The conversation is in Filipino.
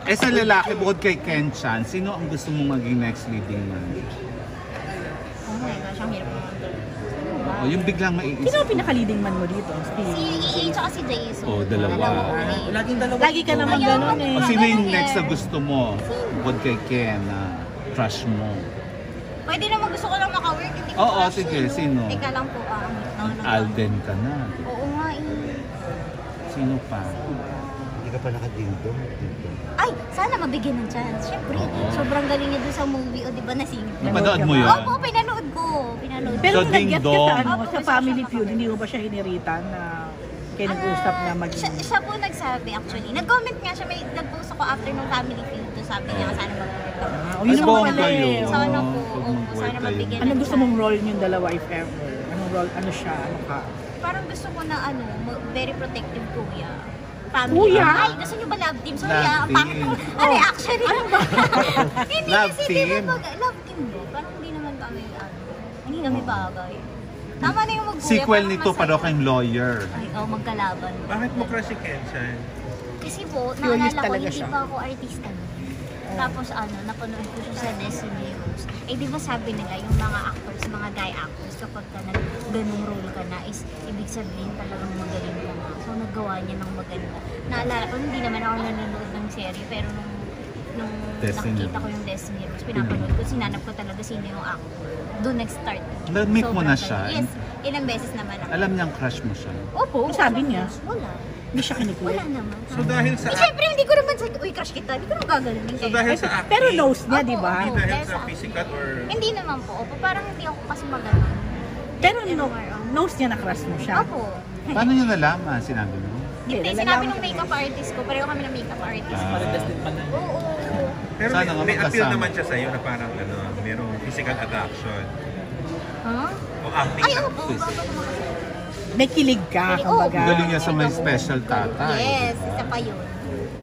Eh sa lalaki, bukod kay Ken Chan, sino ang gusto mong maging next leading man? Oh my gosh, ang hirap naman to. O yung biglang maiisip. Sino ang pinaka-leading man mo dito? Si EA tsaka si Jason. Oh, dalawa. Laging dalawa. Lagi ka naman Ayaw, ganun eh. O sino yung next na gusto mo? Bukod kay Ken, na crush mo. Pwede naman gusto ko lang maka-work. Hindi ko Oo, crush sige, yun. sino? Teka lang po. Alden ka na. Oo nga eh. Sino pa? Hindi ka pa nakadindong. Ay, sana mabigyan ng chance. Siyempre, sobrang galing niya dun sa movie. O, di ba nasing? Napanood mo yun? Opo, pinanood ko. Pero So, nung nag-get ka ding-dong. sa, sa Family Feud, hindi mo ba siya hiniritan na kayo nag-usap na maging... Siya po nagsabi actually. Nag-comment nga siya. May nag-post ako after nung family feud. To sabi niya sana mag-work ako. Oh, yun Mas naman bongga pala eh. yun. Sana po. Pag Oo, mag-work sana kayo. mabigyan Ano ng gusto chance. mong role niyong dalawa if ever? Anong role, ano siya, ano ka? Parang gusto ko na very protective kuya. Family. Kuya? Ay, gusto niyo ba love team? Sorry Love ang team. pangit ng reaction. Ano ba? Hindi Love kasi team? di ba love team mo? Parang hindi naman kami hindi kami bagay. Tama na yung mag-kuya. Sequel parang nito, masaya. pero kayong lawyer. Ay, magkalaban. Bakit mo crush si Ken-chan? Kasi po, Curious naalala ko, talaga hindi siya. pa ako artista. Tapos napanood ko siya sa Destiny Rose. Eh di ba sabi nila, yung mga actors, mga guy actors, kapag ka ganung role ka na, is ibig sabihin talagang magaling ka na. So naggawa niya ng maganda. Naalala ko, hindi naman ako nanonood ng serye, pero nung Destiny nakita ko yung Destiny Rose, pinapanood ko, sinanap ko talaga sino yung actor. Doon nag-start. Na-meet mo Sobrang na siya? galing. Yes, ilang beses naman ako. Alam niyang crush mo siya. Opo. Ang sabi niya? Wala. Hindi siya Wala kinikita. naman. So dahil sa Siyempre, hindi ko naman sa, uy, crush kita. Hindi ko naman gagaling. So dahil sa acting, Pero knows niya, Opo, di ba? opo. dahil Dahil sa sa physical or Hindi naman po. Opo, parang hindi ako kasi magaling. Pero knows niya na crush mo siya. Opo. Paano niya nalaman? Sinabi mo? Hindi, Hindi, sinabi nalaman nung makeup artist ko. Pareho kami ng makeup artist. Oo. pero Sana nga may appeal magkasama. naman siya sa'yo na parang merong physical attraction Huh? o acting. Ay, opo. Opo. May kilig ka, Oo. kumbaga. Galing niya sa may special tatay. Yes, diba? isa pa yun.